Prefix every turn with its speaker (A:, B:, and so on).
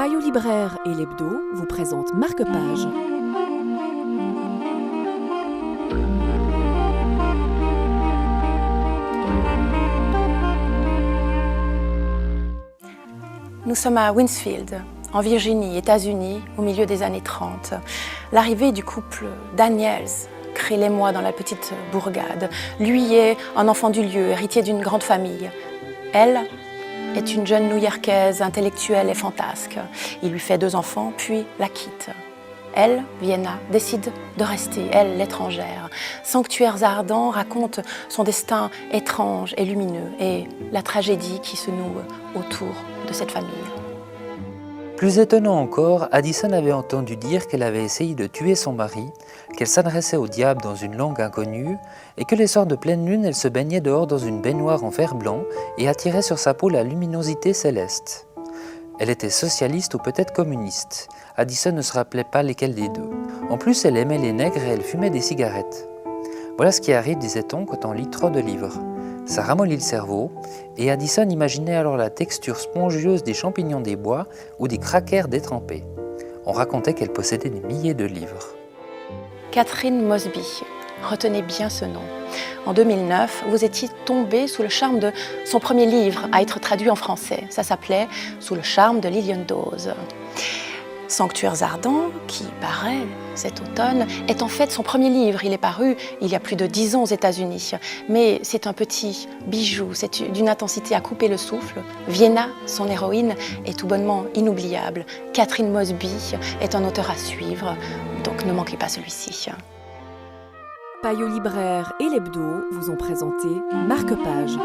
A: Payot libraire et l'Hebdo vous présentent Marque-Page.
B: Nous sommes à Winsfield, en Virginie, États-Unis, au milieu des années 30. L'arrivée du couple Daniels crée l'émoi dans la petite bourgade. Lui est un enfant du lieu, héritier d'une grande famille. Elle est une jeune New-Yorkaise, intellectuelle et fantasque. Il lui fait 2 enfants, puis la quitte. Elle, Vienna, décide de rester, elle, l'étrangère. Sanctuaires ardents raconte son destin étrange et lumineux et la tragédie qui se noue autour de cette famille.
C: Plus étonnant encore, Addison avait entendu dire qu'elle avait essayé de tuer son mari, qu'elle s'adressait au diable dans une langue inconnue, et que les soirs de pleine lune, elle se baignait dehors dans une baignoire en fer blanc et attirait sur sa peau la luminosité céleste. Elle était socialiste ou peut-être communiste. Addison ne se rappelait pas lesquels des deux. En plus, elle aimait les nègres et elle fumait des cigarettes. Voilà ce qui arrive, disait-on, quand on lit trop de livres. Ça ramollit le cerveau, et Addison imaginait alors la texture spongieuse des champignons des bois ou des crackers détrempés. On racontait qu'elle possédait des milliers de livres.
B: Catherine Mosby, retenez bien ce nom. En 2009, vous étiez tombée sous le charme de son premier livre à être traduit en français. Ça s'appelait « Sous le charme de Lilian Dawes ». Sanctuaires ardents, qui paraît cet automne, est en fait son premier livre. Il est paru il y a plus de 10 ans aux États-Unis. Mais c'est un petit bijou, c'est d'une intensité à couper le souffle. Vienna, son héroïne, est tout bonnement inoubliable. Catherine Mosby est un auteur à suivre, donc ne manquez pas celui-ci.
A: Payot libraire et l'Hebdo vous ont présenté Marque-Page.